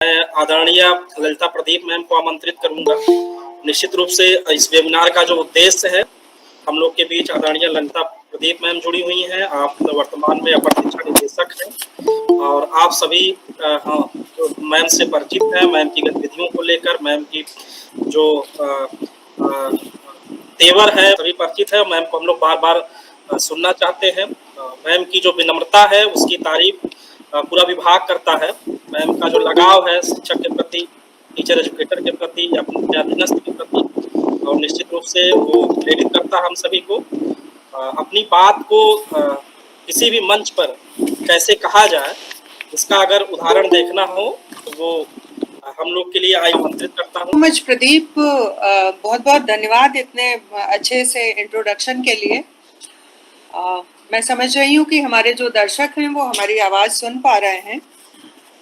मैं आदरणीय ललिता प्रदीप मैम को आमंत्रित करूंगा। निश्चित रूप से इस वेबिनार का जो उद्देश्य है, हम लोग के बीच आदरणीय ललिता प्रदीप मैम जुड़ी हुई हैं। आप वर्तमान में अपर शिक्षा निदेशक हैं और आप सभी हाँ, मैम से परिचित हैं। मैम की गतिविधियों को लेकर मैम की जो तेवर है सभी परिचित है। मैम को हम लोग बार बार सुनना चाहते हैं। मैम की जो विनम्रता है उसकी तारीफ पूरा विभाग करता है। मैम का जो लगाव है शिक्षक के प्रति, टीचर एजुकेटर के प्रति, अपने अधीनस्थ के प्रति, और निश्चित रूप से वो प्रेरित करता है हम सभी को अपनी बात को किसी भी मंच पर कैसे कहा जाए, इसका अगर उदाहरण देखना हो तो वो हम लोग के लिए आमंत्रित करता हूँ। मुझ प्रदीप, बहुत बहुत धन्यवाद इतने अच्छे से इंट्रोडक्शन के लिए। मैं समझ रही हूँ कि हमारे जो दर्शक हैं वो हमारी आवाज़ सुन पा रहे हैं।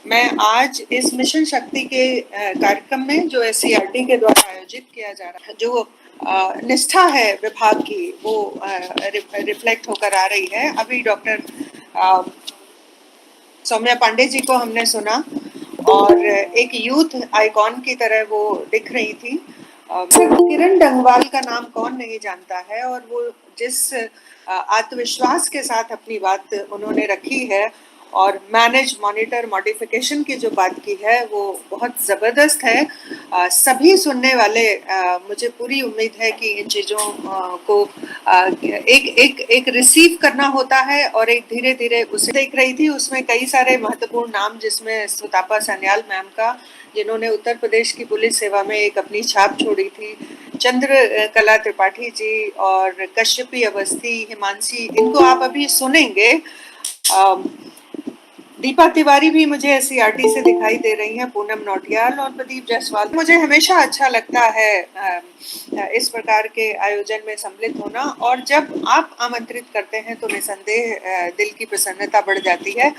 मैं आज इस मिशन शक्ति के कार्यक्रम में जो SCERT के द्वारा आयोजित किया जा रहा है, जो निष्ठा है विभाग की, वो रिफ्लेक्ट होकर आ रही है। अभी डॉक्टर सौम्या पांडे जी को हमने सुना और एक यूथ आइकॉन की तरह वो दिख रही थी। किरण डंगवाल का नाम कौन नहीं जानता है, और वो जिस आत्मविश्वास के साथ अपनी बात उन्होंने रखी है और मैनेज मॉनिटर मॉडिफिकेशन की जो बात की है वो बहुत ज़बरदस्त है। सभी सुनने वाले, मुझे पूरी उम्मीद है कि इन चीज़ों को एक रिसीव करना होता है और एक धीरे धीरे उसे देख रही थी। उसमें कई सारे महत्वपूर्ण नाम, जिसमें सुतापा सान्याल मैम का, जिन्होंने उत्तर प्रदेश की पुलिस सेवा में एक अपनी छाप छोड़ी थी, चंद्र कला त्रिपाठी जी और कश्यपी अवस्थी, हिमांशी, इनको आप अभी सुनेंगे। दीपा तिवारी भी मुझे SCERT से दिखाई दे रही हैं, पूनम नौटियाल और प्रदीप जायसवाल। मुझे हमेशा अच्छा लगता है इस प्रकार के आयोजन में सम्मिलित होना, और जब आप आमंत्रित करते हैं तो निसंदेह दिल की प्रसन्नता बढ़ जाती है।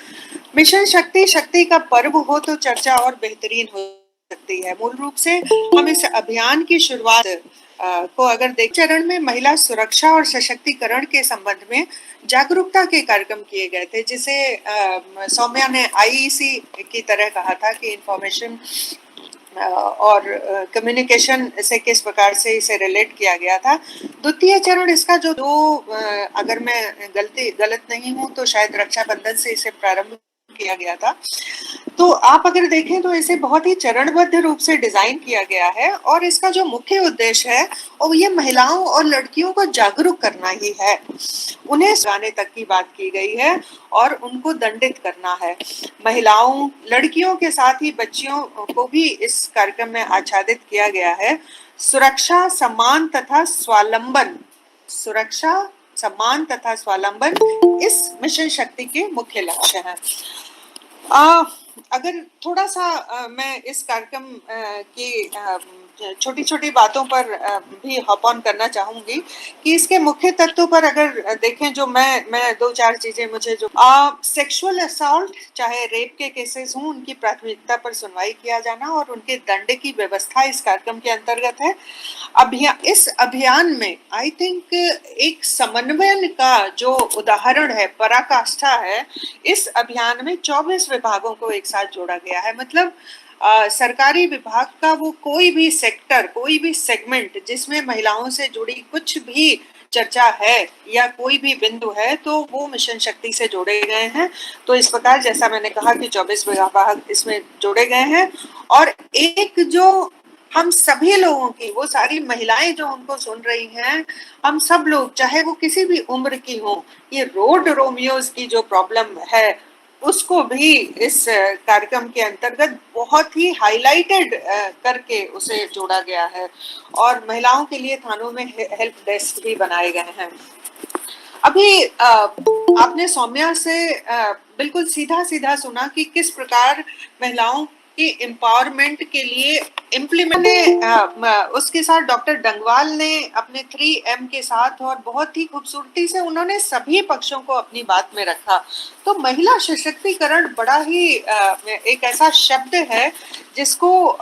मिशन शक्ति, शक्ति का पर्व हो तो चर्चा और बेहतरीन हो सकती है। मूल रूप से हम इस अभियान की शुरुआत को अगर देख, चरण में महिला सुरक्षा और सशक्तिकरण के संबंध में जागरूकता के कार्यक्रम किए गए थे, जिसे सौम्या ने IEC की तरह कहा था कि इंफॉर्मेशन और कम्युनिकेशन से किस प्रकार से इसे रिलेट किया गया था। द्वितीय चरण इसका जो अगर मैं गलत नहीं हूँ तो शायद रक्षाबंधन से इसे प्रारंभ किया गया था। तो आप अगर देखें तो इसे बहुत ही चरणबद्ध रूप से डिजाइन किया गया है, और इसका जो मुख्य उद्देश्य है वो ये महिलाओं और लड़कियों को जागरूक करना ही है। उन्हें जाने तक की बात की गई है और उनको दंडित करना है। महिलाओं, लड़कियों के साथ ही बच्चियों को भी इस कार्यक्रम में आच्छादित किया गया है। सुरक्षा, सम्मान तथा स्वावलंबन, सुरक्षा, सम्मान तथा स्वावलंबन इस मिशन शक्ति के मुख्य लक्ष्य हैं। अगर थोड़ा सा मैं इस कार्यक्रम की छोटी छोटी बातों पर भी हॉप ऑन करना चाहूंगी कि इसके मुख्य तत्वों पर अगर देखें, जो मैं दो चार चीजें मुझे जो सेक्सुअल असॉल्ट, चाहे रेप के केसेस हों, उनकी प्राथमिकता पर सुनवाई किया जाना और उनके दंड की व्यवस्था इस कार्यक्रम के अंतर्गत है। इस अभियान में आई थिंक एक समन्वय का जो उदाहरण है, पराकाष्ठा है। इस अभियान में 24 विभागों को एक साथ जोड़ा गया है। मतलब सरकारी विभाग का वो कोई भी सेक्टर, कोई भी सेगमेंट जिसमें महिलाओं से जुड़ी कुछ भी चर्चा है या कोई भी बिंदु है, तो वो मिशन शक्ति से जोड़े गए हैं। तो इस प्रकार, जैसा मैंने कहा कि 24 विभाग इसमें जोड़े गए हैं, और एक जो हम सभी लोगों की, वो सारी महिलाएं जो उनको सुन रही हैं, हम सब लोग, चाहे वो किसी भी उम्र की हो, ये रोड रोमियोज की जो प्रॉब्लम है उसको भी इस कार्यक्रम के अंतर्गत बहुत ही हाईलाइटेड करके उसे जोड़ा गया है। और महिलाओं के लिए थानों में हेल्प डेस्क भी बनाए गए हैं। अभी आपने सौम्या से बिल्कुल सीधा सीधा सुना कि किस प्रकार महिलाओं की एम्पावरमेंट के लिए इम्प्लीमेंट ने उसके साथ डॉक्टर डंगवाल ने अपने 3M के साथ और बहुत ही खूबसूरती से उन्होंने सभी पक्षों को अपनी बात में रखा। तो महिला सशक्तिकरण बड़ा ही एक ऐसा शब्द है जिसको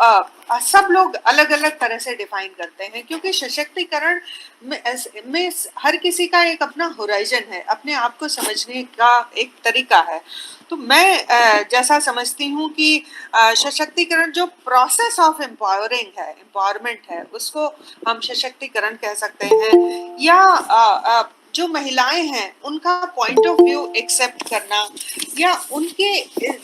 सब लोग अलग अलग तरह से डिफाइन करते हैं, क्योंकि सशक्तिकरण में हर किसी का एक अपना होराइजन है, अपने आप को समझने का एक तरीका है। तो मैं जैसा समझती हूँ कि सशक्तिकरण जो प्रोसेस ऑफ एम्पावरमेंट है, उसको हम सशक्तिकरण कह सकते हैं। या जो महिलाएं हैं उनका पॉइंट ऑफ व्यू एक्सेप्ट करना, या उनके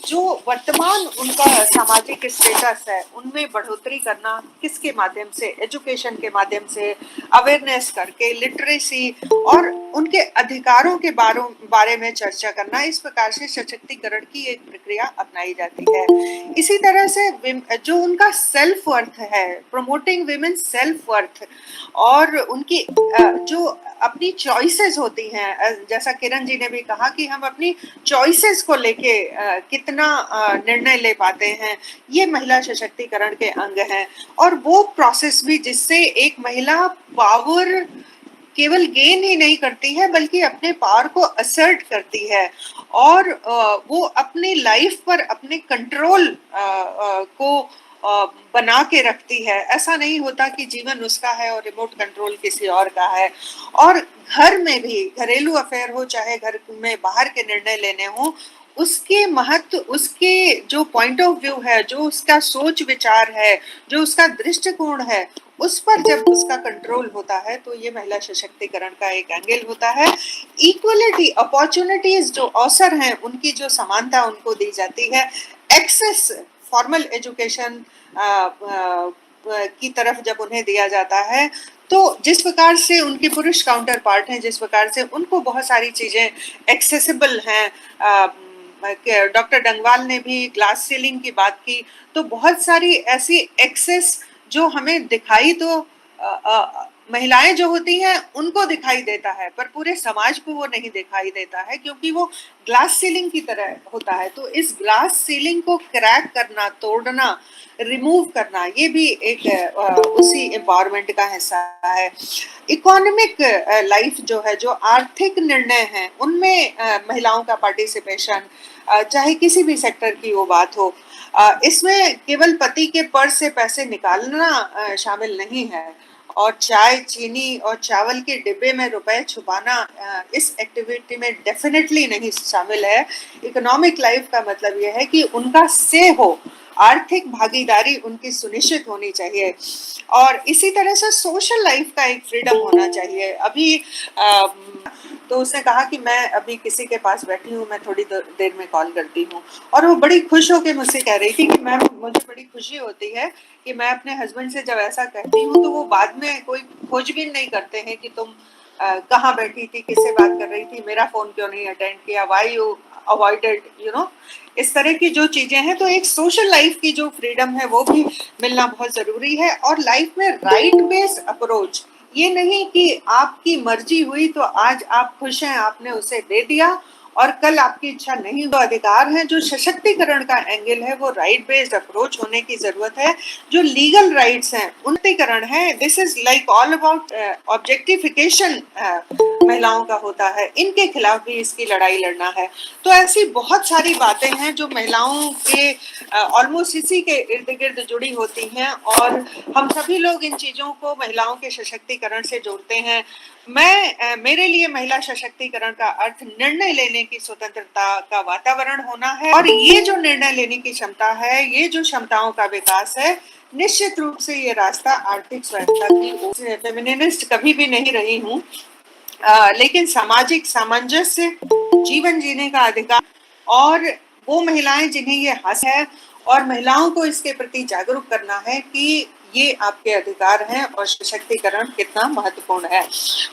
जो वर्तमान उनका सामाजिक स्टेटस है उनमें बढ़ोतरी करना, किसके माध्यम से, एजुकेशन के माध्यम से, अवेयरनेस करके, लिटरेसी और उनके अधिकारों के बारे में चर्चा करना, इस प्रकार से सशक्तिकरण की एक प्रक्रिया अपनाई जाती है। इसी तरह से जो उनका सेल्फ वर्थ है, प्रमोटिंग विमेन सेल्फ वर्थ, और उनकी जो अपनी चॉइसेस होती हैं, जैसा किरण जी ने भी कहा कि हम अपनी चॉइसेस को लेके कितना निर्णय ले पाते हैं, ये महिला सशक्तिकरण के अंग हैं। और वो प्रोसेस भी जिससे एक महिला पावर केवल गेन ही नहीं करती है बल्कि अपने पावर को असर्ट करती है, और वो अपनी लाइफ पर अपने कंट्रोल को बना के रखती है। ऐसा नहीं होता कि जीवन उसका है और रिमोट कंट्रोल किसी और का है। और घर में भी, घरेलू अफेयर हो चाहे घर में बाहर के निर्णय लेने हो, उसके महत्व, उसके जो पॉइंट ऑफ व्यू है, जो उसका सोच विचार है, जो उसका दृष्टिकोण है, उस पर जब उसका कंट्रोल होता है तो ये महिला सशक्तिकरण का एक एंगल होता है। इक्वलिटी, अपॉर्चुनिटीज, जो अवसर हैं उनकी जो समानता उनको दी जाती है, एक्सेस फॉर्मल एजुकेशन की तरफ जब उन्हें दिया जाता है, तो जिस प्रकार से उनके पुरुष काउंटर पार्ट हैं, जिस प्रकार से उनको बहुत सारी चीजें एक्सेसिबल हैं, डॉक्टर डंगवाल ने भी ग्लास सीलिंग की बात की, तो बहुत सारी ऐसी एक्सेस जो हमें दिखाई तो महिलाएं जो होती हैं उनको दिखाई देता है, पर पूरे समाज को वो नहीं दिखाई देता है, क्योंकि वो ग्लास सीलिंग की तरह होता है। तो इस ग्लास सीलिंग को क्रैक करना, तोड़ना, रिमूव करना, ये भी एक उसी एम्पावरमेंट का हिस्सा है। इकोनॉमिक लाइफ जो है, जो आर्थिक निर्णय हैं, उनमें महिलाओं का पार्टिसिपेशन, चाहे किसी भी सेक्टर की वो बात हो, इसमें केवल पति के पर्स से पैसे निकालना शामिल नहीं है, और चाय, चीनी और चावल के डिब्बे में रुपए छुपाना इस एक्टिविटी में डेफिनेटली नहीं शामिल है। इकोनॉमिक लाइफ का मतलब यह है कि उनका से हो, आर्थिक भागीदारी उनकी सुनिश्चित होनी चाहिए। और इसी तरह से सोशल लाइफ का एक फ्रीडम होना चाहिए। अभी तो उसने कहा कि मैं अभी किसी के पास बैठी हूँ, मैं थोड़ी देर में कॉल करती हूँ, और वो बड़ी खुश होकर मुझसे कह रही थी कि मैम, मुझे बड़ी खुशी होती है कि मैं अपने हस्बैंड से जब ऐसा कहती हूँ तो वो बाद में कोई खोजबीन नहीं करते हैं कि तुम कहाँ बैठी थी, किससे बात कर रही थी, मेरा फोन क्यों नहीं अटेंड किया, व्हाई यू अवॉइडेड, इस तरह की जो चीजें हैं। तो एक सोशल लाइफ की जो फ्रीडम है वो भी मिलना बहुत जरूरी है। और लाइफ में राइट बेस्ड अप्रोच, ये नहीं कि आपकी मर्जी हुई तो आज आप खुश हैं, आपने उसे दे दिया, और कल आपकी इच्छा नहीं। तो अधिकार है, जो सशक्तिकरण का एंगल है, वो राइट बेस्ड अप्रोच होने की जरूरत है। जो लीगल राइट्स हैं, उन्नतीकरण है, this is like all about objectification महिलाओं का होता है, इनके खिलाफ भी इसकी लड़ाई लड़ना है। तो ऐसी बहुत सारी बातें हैं जो महिलाओं के ऑलमोस्ट इसी के इर्द गिर्द जुड़ी होती हैं, और हम सभी लोग इन चीजों को महिलाओं के सशक्तिकरण से जोड़ते हैं। मेरे लिए महिला सशक्तिकरण का अर्थ निर्णय लेने की स्वतंत्रता का वातावरण होना है, और ये जो निर्णय लेने की क्षमता है, ये जो क्षमताओं का विकास है, निश्चित रूप से ये रास्ता आर्थिक स्वायत्तता की ओर। फेमिनिस्ट कभी भी नहीं रही हूँ, लेकिन सामाजिक सामंजस्य, जीवन जीने का अधिकार, और वो महिलाएं जिन्हें ये हासिल है, और महिलाओं को इसके प्रति जागरूक करना है कि ये आपके अधिकार हैं और सशक्तिकरण कितना महत्वपूर्ण है।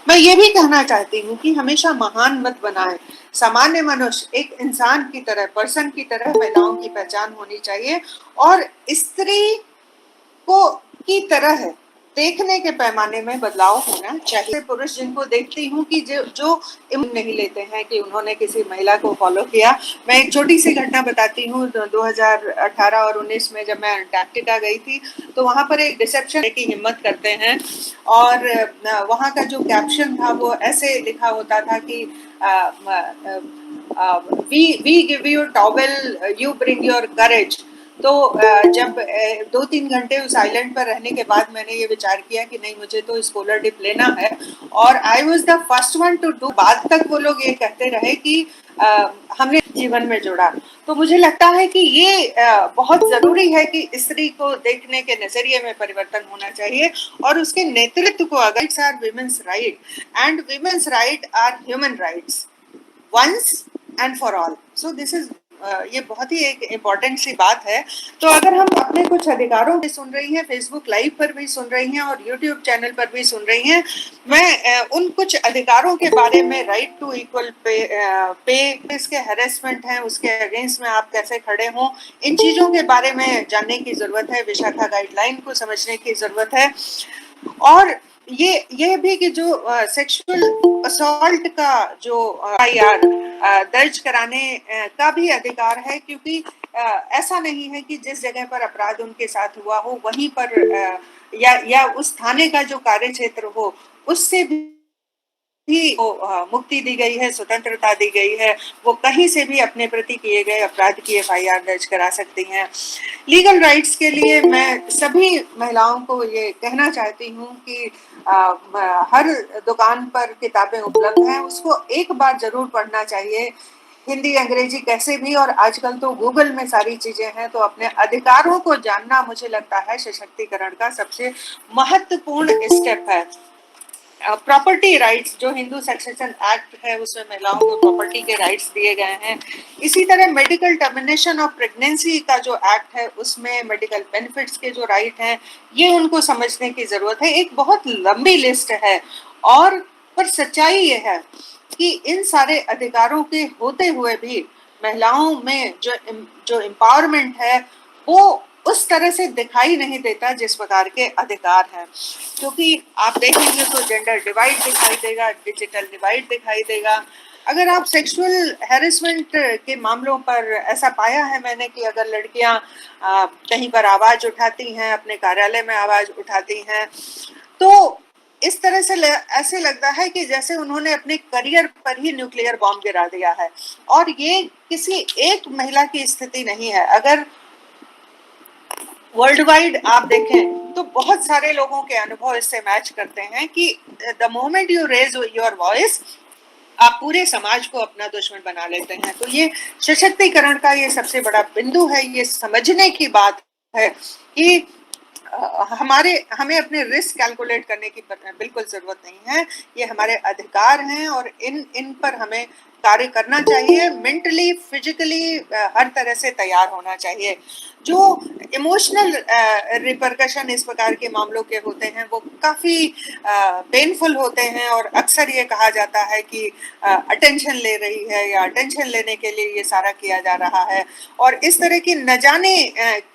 मैं ये भी कहना चाहती हूँ कि हमेशा महान मत बनाएं, सामान्य मनुष्य, एक इंसान की तरह, पर्सन की तरह महिलाओं की पहचान होनी चाहिए, और स्त्री को की तरह देखने के पैमाने में बदलाव होना चाहिए। पुरुष जिनको देखती हूँ कि जो नहीं लेते हैं कि उन्होंने किसी महिला को फॉलो किया। मैं एक छोटी सी घटना बताती हूँ। 2018 और 19 में जब मैं अंटार्कटिका गई थी, तो वहाँ पर एक रिसेप्शन की हिम्मत करते हैं, और वहाँ का जो कैप्शन था वो ऐसे लिखा होता था कि we give you towel, you bring your courage. तो जब 2-3 घंटे उस आइलैंड पर रहने के बाद मैंने ये विचार किया कि नहीं, मुझे तो इस पोलर डिप लेना है, और I was the first one two do. बाद तक वो लोग ये कहते रहे कि हमने जीवन में जुड़ा। तो मुझे लगता है कि ये बहुत जरूरी है कि स्त्री को देखने के नजरिए में परिवर्तन होना चाहिए, और उसके नेतृत्व को, अगर it's are women's right and women's right are human rights once and for all. So this is ये बहुत ही एक इम्पॉर्टेंट सी बात है। तो अगर हम अपने कुछ अधिकारों पे सुन रही हैं, फेसबुक लाइव पर भी सुन रही हैं और यूट्यूब चैनल पर भी सुन रही हैं, मैं उन कुछ अधिकारों के बारे में, राइट टू इक्वल पे, इसके हैरेसमेंट है, उसके अगेंस्ट में आप कैसे खड़े हों, इन चीजों के बारे में जानने की जरूरत है। विशाखा गाइडलाइन को समझने की जरूरत है। और ये भी कि जो सेक्सुअल असॉल्ट का जो IR दर्ज कराने का भी अधिकार है, क्योंकि ऐसा नहीं है कि जिस जगह पर अपराध उनके साथ हुआ हो वहीं पर या उस थाने का जो कार्य क्षेत्र हो उससे भी मुक्ति दी गई है, स्वतंत्रता दी गई है। वो कहीं से भी अपने प्रति किए गए अपराध की FIR दर्ज करा सकती हैं। लीगल राइट्स के लिए मैं सभी महिलाओं को ये कहना चाहती हूँ कि हर दुकान पर किताबें उपलब्ध हैं, उसको एक बार जरूर पढ़ना चाहिए, हिंदी अंग्रेजी कैसे भी, और आजकल तो गूगल में सारी चीजें हैं। तो अपने अधिकारों को जानना मुझे लगता है सशक्तिकरण का सबसे महत्वपूर्ण स्टेप है। प्रॉपर्टी राइट्स, जो हिंदू सक्सेशन एक्ट है उसमें महिलाओं को प्रॉपर्टी के राइट्स दिए गए हैं। इसी तरह मेडिकल टर्मिनेशन ऑफ प्रेगनेंसी का जो एक्ट है उसमें मेडिकल बेनिफिट्स के जो राइट हैं, ये उनको समझने की जरूरत है। एक बहुत लंबी लिस्ट है, और पर सच्चाई ये है कि इन सारे अधिकारों के होते हुए भी महिलाओं में जो एम्पावरमेंट है वो उस तरह से दिखाई नहीं देता जिस प्रकार के अधिकार हैं। क्योंकि आप देखेंगे तो जेंडर डिवाइड दिखाई देगा, डिजिटल डिवाइड दिखाई देगा। अगर आप सेक्सुअल हैरेसमेंट के मामलों पर ऐसा पाया है मैंने कि अगर लड़कियां कहीं पर आवाज उठाती हैं, अपने कार्यालय में आवाज उठाती हैं, तो इस तरह से ऐसे लगता है कि जैसे उन्होंने अपने करियर पर ही न्यूक्लियर बॉम्ब गिरा दिया है। और ये किसी एक महिला की स्थिति नहीं है। अगर वर्ल्ड वाइड आप देखें तो बहुत सारे लोगों के अनुभव इससे मैच करते हैं कि the moment you raise your voice, आप पूरे समाज को अपना दुश्मन बना लेते हैं। तो ये सशक्तिकरण का ये सबसे बड़ा बिंदु है। ये समझने की बात है कि हमें अपने रिस्क कैलकुलेट करने की बिल्कुल जरूरत नहीं है। ये हमारे अधिकार हैं और इन पर हमें कार्य करना चाहिए। मेंटली, फिजिकली हर तरह से तैयार होना चाहिए। जो इमोशनल रिपरकशन इस प्रकार के मामलों के होते हैं वो काफी पेनफुल होते हैं, और अक्सर ये कहा जाता है कि अटेंशन ले रही है या अटेंशन लेने के लिए ये सारा किया जा रहा है। और इस तरह की न जाने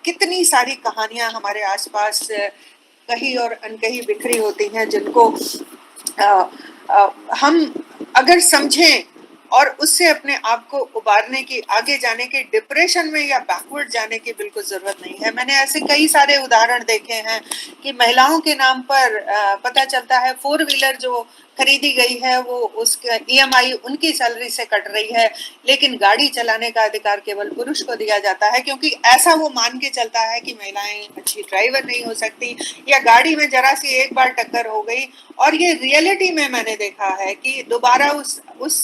कितनी सारी कहानियां हमारे आसपास कहीं और अनकहीं बिखरी होती हैं, जिनको हम अगर समझें और उससे अपने आप को उबारने की, आगे जाने की, डिप्रेशन में या बैकवर्ड जाने की बिल्कुल जरूरत नहीं है। मैंने ऐसे कई सारे उदाहरण देखे हैं कि महिलाओं के नाम पर पता चलता है 4 व्हीलर जो खरीदी गई है वो उसका EMI उनकी सैलरी से कट रही है, लेकिन गाड़ी चलाने का अधिकार केवल पुरुष को दिया जाता है, क्योंकि ऐसा वो मान के चलता है कि महिलाएं अच्छी ड्राइवर नहीं हो सकती, या गाड़ी में जरा सी एक बार टक्कर हो गई। और ये रियलिटी में मैंने देखा है कि दोबारा उस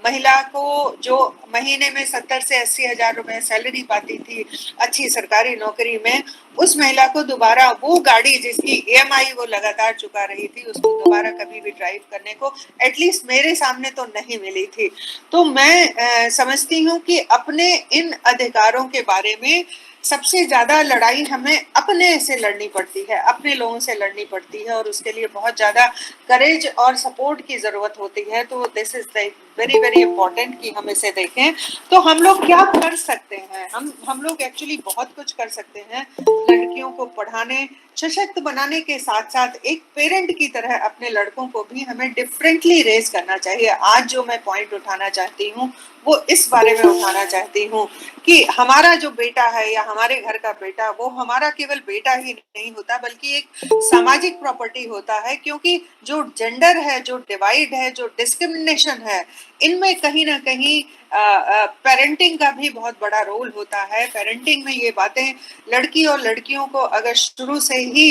महिला को जो महीने में 70 से 80 हजार रुपए सैलरी पाती थी अच्छी सरकारी नौकरी में, उस महिला को दोबारा वो गाड़ी जिसकी EMI वो लगातार चुका रही थी उसको दोबारा कभी भी ड्राइव करने को एटलीस्ट मेरे सामने तो नहीं मिली थी। तो मैं समझती हूँ कि अपने इन अधिकारों के बारे में सबसे ज्यादा लड़ाई हमें अपने से लड़नी पड़ती है, अपने लोगों से लड़नी पड़ती है, और उसके लिए बहुत ज्यादा करेज और सपोर्ट की जरूरत होती है। तो this is very very important कि हम इसे देखें। तो हम लोग क्या कर सकते हैं? हम लोग एक्चुअली बहुत कुछ कर सकते हैं। लड़कियों लड़कियों को पढ़ाने, सशक्त बनाने के साथ-साथ एक पेरेंट की तरह अपने लड़कों को भी हमें डिफरेंटली रेज़ करना चाहिए। आज जो मैं पॉइंट उठाना चाहती हूँ, वो इस बारे में उठाना चाहती हूँ कि हमारा जो बेटा है या हमारे घर का बेटा, वो हमारा केवल बेटा ही नहीं होता बल्कि एक सामाजिक प्रॉपर्टी होता है, क्योंकि जो जेंडर है, जो डिवाइड है, जो डिस्क्रिमिनेशन है, इनमें कहीं न कहीं पेरेंटिंग का भी बहुत बड़ा रोल होता है। पेरेंटिंग में ये बातें लड़की और लड़कियों को अगर शुरू से ही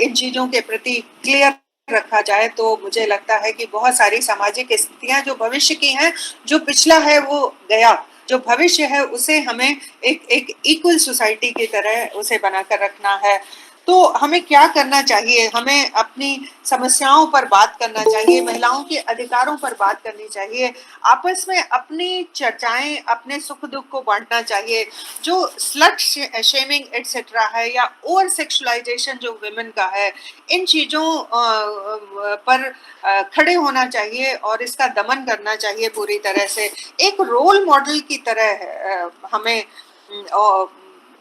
इन चीज़ों के प्रति क्लियर रखा जाए तो मुझे लगता है कि बहुत सारी सामाजिक स्थितियां जो भविष्य की हैं, जो पिछला है वो गया, जो भविष्य है उसे हमें एक इक्वल सोसाइटी की तरह उसे बनाकर रखना है। तो हमें क्या करना चाहिए? हमें अपनी समस्याओं पर बात करना चाहिए, महिलाओं के अधिकारों पर बात करनी चाहिए, आपस में अपनी चर्चाएं, अपने सुख दुख को बांटना चाहिए। जो स्लट शेमिंग एटसेट्रा है या ओवर सेक्सुअलाइजेशन जो वुमेन का है, इन चीजों पर खड़े होना चाहिए और इसका दमन करना चाहिए पूरी तरह से। एक रोल मॉडल की तरह हमें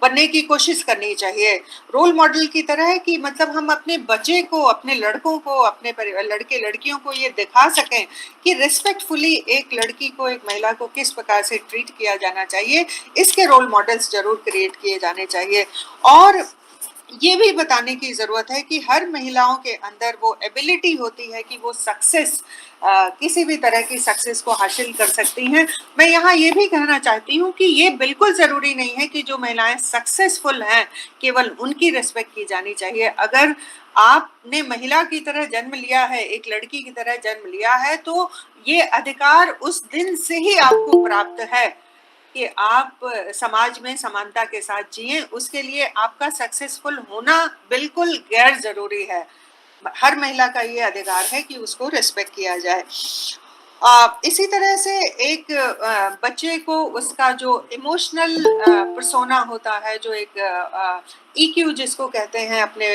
बनने की कोशिश करनी चाहिए। रोल मॉडल की तरह कि मतलब हम अपने बच्चे को, अपने लड़कों को, अपने लड़के लड़कियों को ये दिखा सकें कि रिस्पेक्टफुली एक लड़की को, एक महिला को किस प्रकार से ट्रीट किया जाना चाहिए। इसके रोल मॉडल्स जरूर क्रिएट किए जाने चाहिए। और ये भी बताने की जरूरत है कि हर महिलाओं के अंदर वो एबिलिटी होती है कि वो सक्सेस, किसी भी तरह की सक्सेस को हासिल कर सकती हैं। मैं यहाँ ये भी कहना चाहती हूँ कि ये बिल्कुल जरूरी नहीं है कि जो महिलाएं सक्सेसफुल हैं केवल उनकी रिस्पेक्ट की जानी चाहिए। अगर आपने महिला की तरह जन्म लिया है, एक लड़की की तरह जन्म लिया है, तो ये अधिकार उस दिन से ही आपको प्राप्त है कि आप समाज में समानता के साथ जिएं। उसके लिए आपका सक्सेसफुल होना बिल्कुल गैर जरूरी है। हर महिला का ये अधिकार है कि उसको रिस्पेक्ट किया जाए। इसी तरह से एक बच्चे को उसका जो इमोशनल पर्सोना होता है, जो एक EQ जिसको कहते हैं, अपने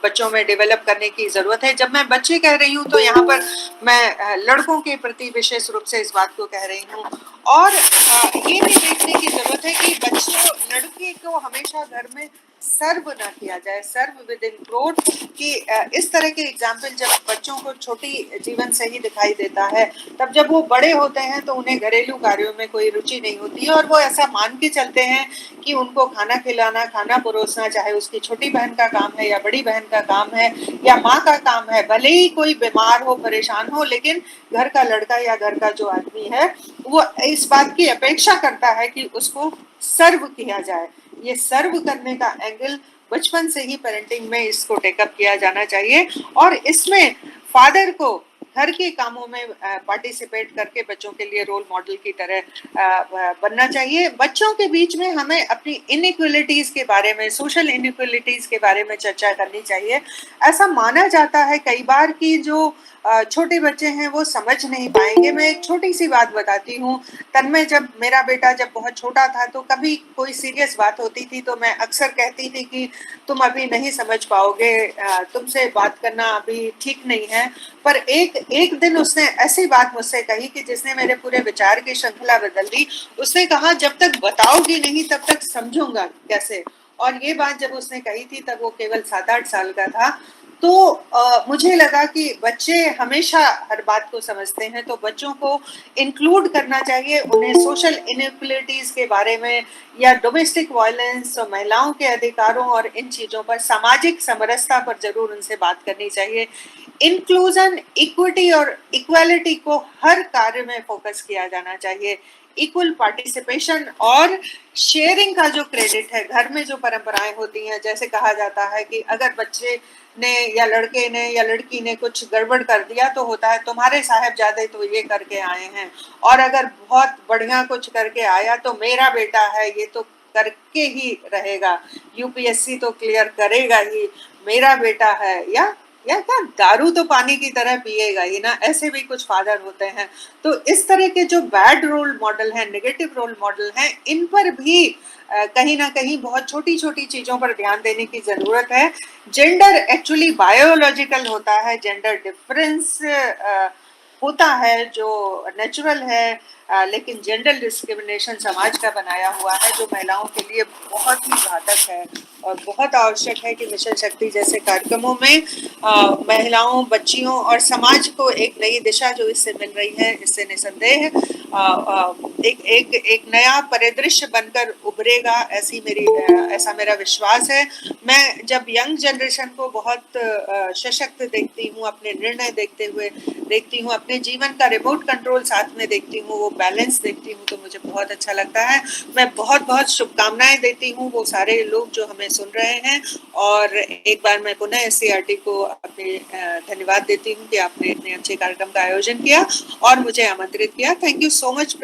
बच्चों में डेवलप करने की जरूरत है। जब मैं बच्चे कह रही हूँ तो यहाँ पर मैं लड़कों के प्रति विशेष रूप से इस बात को कह रही हूँ। और ये भी देखने की जरूरत है कि बच्चों, लड़के को हमेशा घर में सर्व ना किया जाए, सर्व विद इन क्रोध, कि इस तरह के एग्जाम्पल जब बच्चों को छोटी जीवन से ही दिखाई देता है, तब जब वो बड़े होते हैं तो उन्हें घरेलू कार्यों में कोई रुचि नहीं होती है और वो ऐसा मान के चलते हैं कि उनको खाना खिलाना, खाना परोसना, चाहे उसकी छोटी बहन का काम है या बड़ी बहन का काम है या माँ का काम है, भले ही कोई बीमार हो, परेशान हो, लेकिन घर का लड़का या घर का जो आदमी है वो इस बात की अपेक्षा करता है कि उसको सर्व किया जाए। ये सर्व करने का एंगल बचपन से ही पेरेंटिंग में इसको टेकअप किया जाना चाहिए और इसमें फादर को घर के कामों में पार्टिसिपेट करके बच्चों के लिए रोल मॉडल की तरह बनना चाहिए। बच्चों के बीच में हमें अपनी इनइक्वलिटीज के बारे में, सोशल इनइक्वलिटीज के बारे में चर्चा करनी चाहिए। ऐसा माना जाता है कई बार कि जो छोटे बच्चे हैं वो समझ नहीं पाएंगे। मैं एक छोटी सी बात बताती हूँ। तन्मय, जब मेरा बेटा जब बहुत छोटा था तो कभी कोई सीरियस बात होती थी तो मैं अक्सर कहती थी कि तुम अभी नहीं समझ पाओगे, तुमसे बात करना अभी ठीक नहीं है। पर एक दिन उसने ऐसी बात मुझसे कही कि जिसने मेरे पूरे विचार की श्रृंखला बदल दी। उसने कहा, जब तक बताओगी नहीं तब तक समझूंगा कैसे। और ये बात जब उसने कही थी तब वो केवल 7-8 साल का था। तो मुझे लगा कि बच्चे हमेशा हर बात को समझते हैं, तो बच्चों को इंक्लूड करना चाहिए, उन्हें सोशल इनइक्वलिटीज के बारे में या डोमेस्टिक वायलेंस और महिलाओं के अधिकारों और इन चीज़ों पर, सामाजिक समरसता पर जरूर उनसे बात करनी चाहिए। इंक्लूजन, इक्विटी और इक्वालिटी को हर कार्य में फोकस किया जाना चाहिए। इक्वल पार्टिसिपेशन और शेयरिंग का जो क्रेडिट है, घर में जो परंपराएं होती हैं, जैसे कहा जाता है कि अगर बच्चे ने या लड़के ने या लड़की ने कुछ गड़बड़ कर दिया तो होता है तुम्हारे साहबजादे तो ये करके आए हैं, और अगर बहुत बढ़िया कुछ करके आया तो मेरा बेटा है, ये तो करके ही रहेगा, यूपीएससी तो क्लियर करेगा ही, मेरा बेटा है, या क्या दारू तो पानी की तरह पिएगा ही ना। ऐसे भी कुछ फादर होते हैं। तो इस तरह के जो बैड रोल मॉडल हैं, नेगेटिव रोल मॉडल हैं, इन पर भी कहीं ना कहीं बहुत छोटी छोटी चीजों पर ध्यान देने की जरूरत है। जेंडर एक्चुअली बायोलॉजिकल होता है, जेंडर डिफरेंस होता है जो नेचुरल है। लेकिन जेंडर डिस्क्रिमिनेशन समाज का बनाया हुआ है जो महिलाओं के लिए बहुत ही घातक है और बहुत आवश्यक है कि मिशन शक्ति जैसे कार्यक्रमों में महिलाओं, बच्चियों और समाज को एक नई दिशा जो इससे मिल रही है, इससे निसंदेह एक नया परिदृश्य बनकर उभरेगा, ऐसा मेरा विश्वास है। मैं जब यंग जनरेशन को बहुत सशक्त देखती हूँ, अपने निर्णय देखती हूँ, अपने जीवन का रिमोट कंट्रोल साथ में देखती हूँ, वो बैलेंस देखती हूँ, तो मुझे बहुत अच्छा लगता है। मैं बहुत बहुत शुभकामनाएं देती हूँ वो सारे लोग जो हमें सुन रहे हैं, और एक बार मैं पुनः SCRT को अपने धन्यवाद देती हूँ कि आपने इतने अच्छे कार्यक्रम का आयोजन किया और मुझे आमंत्रित किया। Thank you so much.